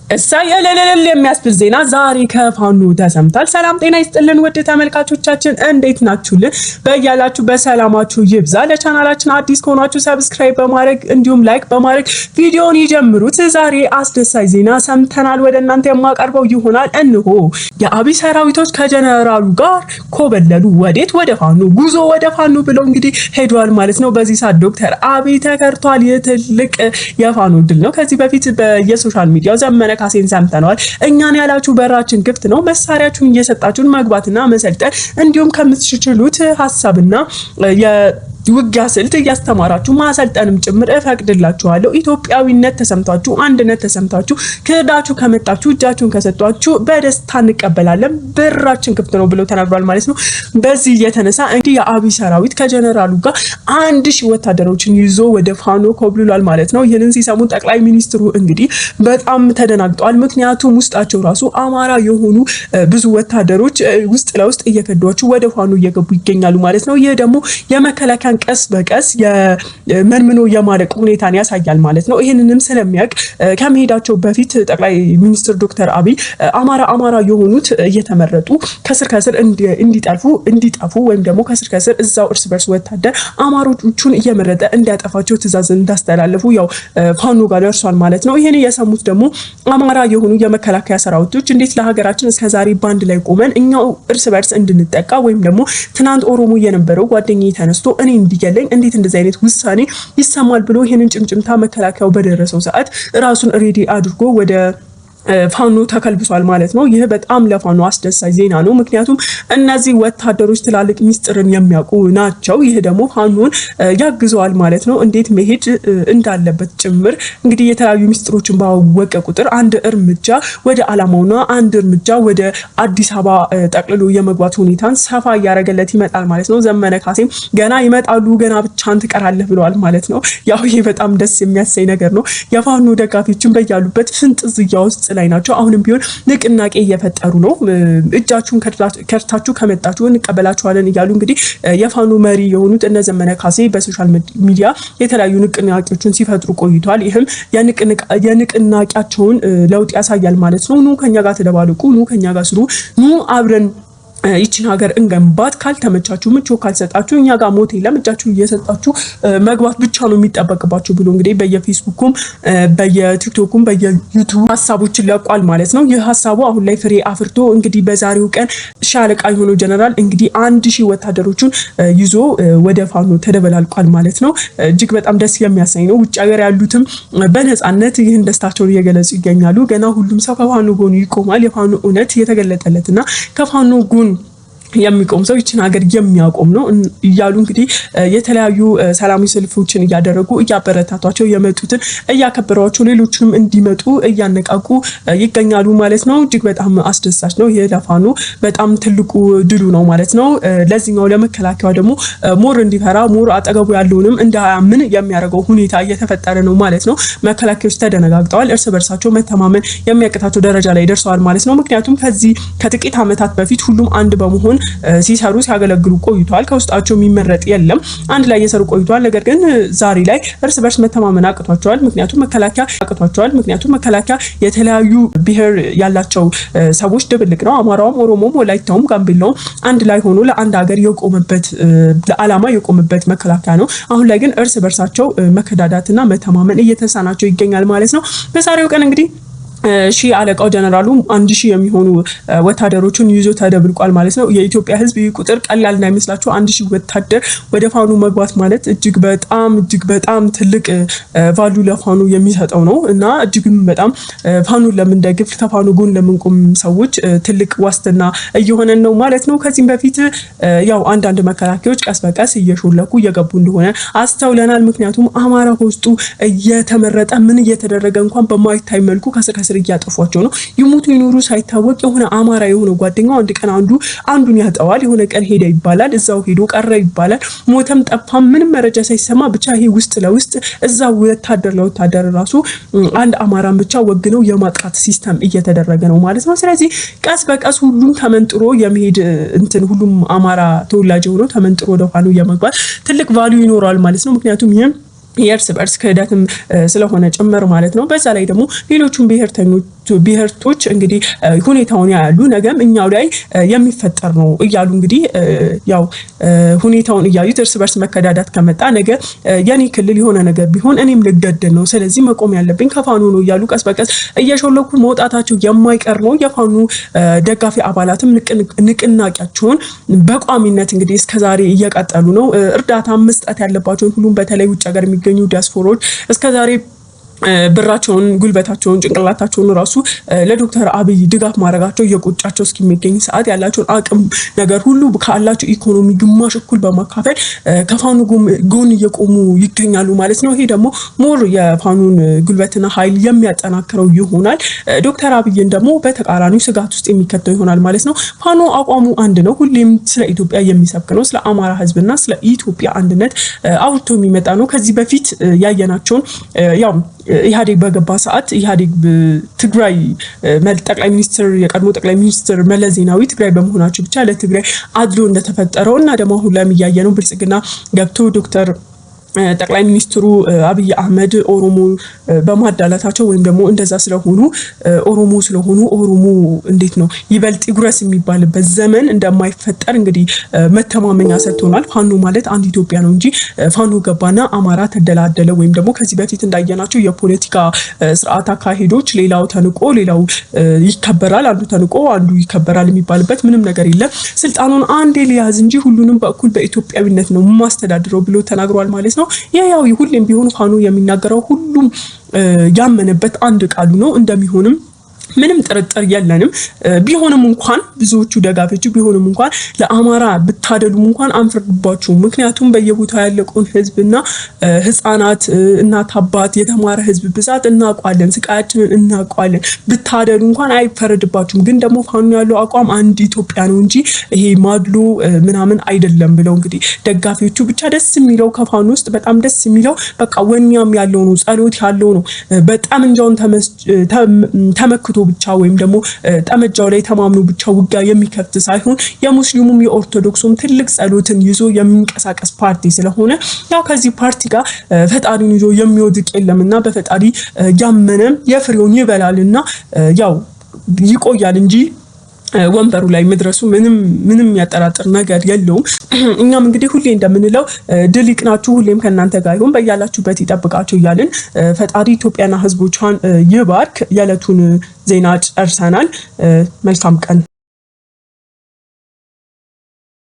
እሳየለለለ የሚያስብል ዜና ዛሬ ከፋኖ ተሰምቷል። ሰላም ጤና ይስጥልን ውድ ተመልካቾቻችን እንዴት ናችሁልን? በያላችሁ በሰላማችሁ ይብዛ። ለቻናላችን አዲስ ከሆናችሁ ሰብስክራይብ በማድረግ እንዲሁም ላይክ በማድረግ ቪዲዮውን ይጀምሩት። ዛሬ አስደሳች ዜና ሰምተናል፣ ወደ እናንተ የማቀርበው ይሆናል። እንሆ የአብይ ሰራዊቶች ከጀነራሉ ጋር ኮበለሉ። ወዴት? ወደ ፋኖ። ጉዞ ወደ ፋኖ ብለው እንግዲህ ሄዷል ማለት ነው። በዚህ ሰዓት ዶክተር አብይ ተከርቷል። የትልቅ የፋኖ ድል ነው። ከዚህ በፊት በየሶሻል ሚዲያው ዘመነ ካሴን ሰምተናል። እኛን ያላችሁ በራችን ክፍት ነው፣ መሳሪያችሁን እየሰጣችሁን መግባትና መሰልጠን እንዲሁም ከምትችሉት ሐሳብና ውጊያ ስልት እያስተማራችሁ ማሰልጠንም ጭምር እፈቅድላችኋለሁ። ኢትዮጵያዊነት ተሰምታችሁ አንድነት ተሰምታችሁ ክዳችሁ ከመጣችሁ እጃችሁን ከሰጣችሁ በደስታ እንቀበላለን፣ በራችን ክፍት ነው ብለው ተናግሯል ማለት ነው። በዚህ የተነሳ እንግዲህ የአብይ ሰራዊት ከጀነራሉ ጋር 1000 ወታደሮችን ይዞ ወደ ፋኖ ኮብልሏል ማለት ነው። ይህንን ሲሰሙ ጠቅላይ ሚኒስትሩ እንግዲህ በጣም ተደናግጠዋል። ምክንያቱም ውስጣቸው ራሱ አማራ የሆኑ ብዙ ወታደሮች ውስጥ ለውስጥ እየከዷቸው ወደ ፋኖ እየገቡ ይገኛሉ ማለት ነው። ይህ ደግሞ የመከላከያ ቀስ በቀስ የመንምኖ የማለቅ ሁኔታን ያሳያል ማለት ነው። ይህንንም ስለሚያውቅ ከመሄዳቸው በፊት ጠቅላይ ሚኒስትር ዶክተር አብይ አማራ የሆኑት እየተመረጡ ከስር ከስር እንዲጠፉ ወይም ደግሞ ከስር ከስር እዛው እርስ በርስ ወታደር አማሮቹን እየመረጠ እንዲያጠፋቸው ትዕዛዝ እንዳስተላለፉ ያው ፋኖ ጋር ደርሷል ማለት ነው። ይሄን የሰሙት ደግሞ አማራ የሆኑ የመከላከያ ሰራዊቶች እንዴት ለሀገራችን እስከዛሬ ባንድ ላይ ቆመን እኛው እርስ በርስ እንድንጠቃ ወይም ደግሞ ትናንት ኦሮሞ የነበረው ጓደኛዬ ተነስቶ እኔ እንዲገለኝ እንዴት እንደዚህ አይነት ውሳኔ ይሰማል ብሎ ይሄንን ጭምጭምታ መከላከያው በደረሰው ሰዓት ራሱን ሬዲ አድርጎ ወደ ፋኖ ተከልብሷል ማለት ነው። ይህ በጣም ለፋኖ አስደሳች ዜና ነው። ምክንያቱም እነዚህ ወታደሮች ትላልቅ ሚስጥርን የሚያውቁ ናቸው። ይህ ደግሞ ፋኖን ያግዘዋል ማለት ነው። እንዴት መሄድ እንዳለበት ጭምር እንግዲህ የተለያዩ ሚስጥሮችን ባወቀ ቁጥር አንድ እርምጃ ወደ አላማውና አንድ እርምጃ ወደ አዲስ አበባ ጠቅልሎ የመግባት ሁኔታን ሰፋ እያደረገለት ይመጣል ማለት ነው። ዘመነ ካሴም ገና ይመጣሉ፣ ገና ብቻን ትቀራለህ ብለዋል ማለት ነው። ያው ይሄ በጣም ደስ የሚያሰኝ ነገር ነው። የፋኖ ደጋፊዎችን በያሉበት ፍንጥዝያ ውስጥ ላይ ናቸው። አሁንም ቢሆን ንቅናቄ እየፈጠሩ ነው። እጃችሁን ከርታችሁ ከመጣችሁ እንቀበላችኋለን እያሉ እንግዲህ የፋኖ መሪ የሆኑት እነ ዘመነ ካሴ በሶሻል ሚዲያ የተለያዩ ንቅናቄዎችን ሲፈጥሩ ቆይቷል። ይህም የንቅናቄያቸውን ለውጥ ያሳያል ማለት ነው። ኑ ከኛ ጋር ተደባልቁ፣ ኑ ከኛ ጋር ስሩ፣ ኑ አብረን ይችን ሀገር እንገንባት፣ ካልተመቻችሁ ምቾ ካልሰጣችሁ እኛ ጋር ሞት የለም፣ እጃችሁ እየሰጣችሁ መግባት ብቻ ነው የሚጠበቅባችሁ ብሎ እንግዲህ በየፌስቡኩም በየቲክቶኩም በየዩቲዩብ ሀሳቦችን ለቋል ማለት ነው። ይህ ሀሳቡ አሁን ላይ ፍሬ አፍርቶ እንግዲህ በዛሬው ቀን ሻለቃ የሆነው ጀነራል እንግዲህ 1000 ወታደሮችን ይዞ ወደ ፋኖ ተደበላልቋል ማለት ነው። እጅግ በጣም ደስ የሚያሰኝ ነው። ውጭ ሀገር ያሉትም በነፃነት ይህን ደስታቸውን እየገለጹ ይገኛሉ። ገና ሁሉም ሰው ከፋኖ ጎን ይቆማል። የፋኖ እውነት የተገለጠለትና ከፋኖ ጎን የሚቆም ሰው ይችን ሀገር የሚያቆም ነው እያሉ እንግዲህ የተለያዩ ሰላማዊ ሰልፎችን እያደረጉ እያበረታቷቸው የመጡትን እያከበሯቸው ሌሎችንም እንዲመጡ እያነቃቁ ይገኛሉ ማለት ነው። እጅግ በጣም አስደሳች ነው። ይሄ ለፋኖ በጣም ትልቁ ድሉ ነው ማለት ነው። ለዚህኛው ለመከላከያ ደግሞ ሞር እንዲፈራ ሞር አጠገቡ ያለውንም እንዳያምን የሚያደርገው ሁኔታ እየተፈጠረ ነው ማለት ነው። መከላከያዎች ተደነጋግጠዋል። እርስ በርሳቸው መተማመን የሚያቅታቸው ደረጃ ላይ ደርሰዋል ማለት ነው። ምክንያቱም ከዚህ ከጥቂት ዓመታት በፊት ሁሉም አንድ በመሆን ሲሰሩ ሲያገለግሉ ቆይቷል። ከውስጣቸው የሚመረጥ የለም። አንድ ላይ እየሰሩ ቆይቷል። ነገር ግን ዛሬ ላይ እርስ በርስ መተማመን አቅቷቸዋል። ምክንያቱም መከላከያ የተለያዩ ብሔር ያላቸው ሰዎች ድብልቅ ነው። አማራውም፣ ኦሮሞም፣ ወላይታውም፣ ጋምቤላውም አንድ ላይ ሆኖ ለአንድ ሀገር የቆመበት ለዓላማ የቆመበት መከላከያ ነው። አሁን ላይ ግን እርስ በርሳቸው መከዳዳትና መተማመን እየተሳናቸው ይገኛል ማለት ነው። በዛሬው ቀን እንግዲህ ሺህ አለቃው ጀነራሉ 1000 የሚሆኑ ወታደሮችን ይዞ ተደብልቋል ማለት ነው። የኢትዮጵያ ሕዝብ ይህ ቁጥር ቀላል እንዳይመስላችሁ 1000 ወታደር ወደ ፋኖ መግባት ማለት እጅግ በጣም ትልቅ ቫልዩ ለፋኖ የሚሰጠው ነው እና እጅግም በጣም ፋኖን ለምንደግፍ ከፋኖ ጎን ለምንቆም ሰዎች ትልቅ ዋስትና እየሆነ ነው ማለት ነው። ከዚህም በፊት ያው አንዳንድ መከላከያዎች ቀስ በቀስ እየሾለኩ እየገቡ እንደሆነ አስተውለናል። ምክንያቱም አማራ ውስጡ እየተመረጠ ምን እየተደረገ እንኳን በማይታይ መልኩ ከስር እያጠፏቸው ነው። ይሙቱ ይኖሩ ሳይታወቅ የሆነ አማራ የሆነ ጓደኛው አንድ ቀን አንዱን ያጠዋል። የሆነ ቀን ሄደ ይባላል፣ እዛው ሄዶ ቀረ ይባላል። ሞተም ጠፋም ምንም መረጃ ሳይሰማ ብቻ ይሄ ውስጥ ለውስጥ እዛው ወታደር ለወታደር ራሱ አንድ አማራን ብቻ ወግነው የማጥቃት ሲስተም እየተደረገ ነው ማለት ነው። ስለዚህ ቀስ በቀስ ሁሉም ተመንጥሮ የመሄድ ሁሉም አማራ ተወላጅ ሆኖ ተመንጥሮ ወደ ፋኖ የመግባት ትልቅ ቫልዩ ይኖራል ማለት ነው። ምክንያቱም የእርስ በርስ ክህደትም ስለሆነ ጭምር ማለት ነው። በዛ ላይ ደግሞ ሌሎቹም ብሔርተኞች ብሔርቶች እንግዲህ ሁኔታውን ያያሉ። ነገም እኛው ላይ የሚፈጠር ነው እያሉ እንግዲህ ያው ሁኔታውን እያዩት እርስ በርስ መከዳዳት ከመጣ ነገ የኔ ክልል የሆነ ነገር ቢሆን እኔም ልገደል ነው፣ ስለዚህ መቆም ያለብኝ ከፋኖ ነው እያሉ ቀስ በቀስ እየሾለኩ መውጣታቸው የማይቀር ነው። የፋኖ ደጋፊ አባላትም ንቅናቄያቸውን በቋሚነት እንግዲህ እስከዛሬ እየቀጠሉ ነው። እርዳታ መስጠት ያለባቸውን ሁሉም በተለይ ውጭ ሀገር የሚገኙ ዲያስፖራዎች እስከዛሬ ብራቸውን፣ ጉልበታቸውን፣ ጭንቅላታቸውን ራሱ ለዶክተር አብይ ድጋፍ ማድረጋቸው የቆጫቸው እስኪሚገኝ ሰዓት ያላቸውን አቅም ነገር ሁሉ ካላቸው ኢኮኖሚ ግማሽ እኩል በማካፈል ከፋኖ ጎን እየቆሙ ይገኛሉ ማለት ነው። ይሄ ደግሞ ሞር የፋኖን ጉልበትና ኃይል የሚያጠናክረው ይሆናል። ዶክተር አብይን ደግሞ በተቃራኒው ስጋት ውስጥ የሚከተው ይሆናል ማለት ነው። ፋኖ አቋሙ አንድ ነው። ሁሌም ስለ ኢትዮጵያ የሚሰብክ ነው። ስለ አማራ ህዝብና ስለ ኢትዮጵያ አንድነት አውርቶ የሚመጣ ነው። ከዚህ በፊት ያየናቸውን ያው ኢህአዴግ በገባ ሰዓት ኢህአዴግ ትግራይ ጠቅላይ ሚኒስትር የቀድሞ ጠቅላይ ሚኒስትር መለስ ዜናዊ ትግራይ በመሆናቸው ብቻ ለትግራይ አድሎ እንደተፈጠረው እና ደግሞ አሁን ላይ ያየነው ብልጽግና ገብቶ ዶክተር ጠቅላይ ሚኒስትሩ አብይ አህመድ ኦሮሞ በማዳላታቸው ወይም ደግሞ እንደዛ ስለሆኑ ኦሮሞ ስለሆኑ ኦሮሞ እንዴት ነው ይበልጥ ይጉረስ የሚባልበት ዘመን እንደማይፈጠር እንግዲህ መተማመኛ ሰጥቶናል። ፋኖ ማለት አንድ ኢትዮጵያ ነው እንጂ ፋኖ ገባና አማራ ተደላደለ ወይም ደግሞ ከዚህ በፊት እንዳየናቸው የፖለቲካ ስርዓት አካሄዶች ሌላው ተንቆ ሌላው ይከበራል፣ አንዱ ተንቆ አንዱ ይከበራል የሚባልበት ምንም ነገር የለም። ስልጣኑን አንዴ ሊያዝ እንጂ ሁሉንም በእኩል በኢትዮጵያዊነት ነው ማስተዳድረው ብሎ ተናግሯል ማለት ነው። ያው ሁሌም ቢሆን ፋኖ የሚናገረው ሁሉም ያመነበት አንድ ቃሉ ነው። እንደሚሆንም ምንም ጥርጥር የለንም። ቢሆንም እንኳን ብዙዎቹ ደጋፊዎች ቢሆንም እንኳን ለአማራ ብታደሉም እንኳን አንፈርድባችሁም። ምክንያቱም በየቦታው ያለቀውን ህዝብና ህፃናት፣ እናት፣ አባት፣ የተማረ ህዝብ ብዛት እናውቃለን፣ ስቃያችንን እናውቃለን። ብታደሉ እንኳን አይፈረድባችሁም። ግን ደግሞ ፋኖ ያለው አቋም አንድ ኢትዮጵያ ነው እንጂ ይሄ ማድሎ ምናምን አይደለም ብለው እንግዲህ ደጋፊዎቹ ብቻ ደስ የሚለው ከፋኖ ውስጥ በጣም ደስ የሚለው በቃ ወኛም ያለው ነው፣ ጸሎት ያለው ነው። በጣም እንጃውን ተመክቶ ብቻ ወይም ደግሞ ጠመጃው ላይ ተማምኖ ብቻ ውጊያ የሚከፍት ሳይሆን የሙስሊሙም የኦርቶዶክሱም ትልቅ ጸሎትን ይዞ የሚንቀሳቀስ ፓርቲ ስለሆነ ያው ከዚህ ፓርቲ ጋር ፈጣሪን ይዞ የሚወድቅ የለምና በፈጣሪ ያመነ የፍሬውን ይበላልና ያው ይቆያል እንጂ ወንበሩ ላይ መድረሱ ምንም ያጠራጥር ነገር የለውም። እኛም እንግዲህ ሁሌ እንደምንለው ድል ይቅናችሁ፣ ሁሌም ከእናንተ ጋር ይሁን፣ በያላችሁበት ይጠብቃችሁ እያልን ፈጣሪ ኢትዮጵያና ሕዝቦቿን ይባርክ። የዕለቱን ዜና ጨርሰናል። መልካም ቀን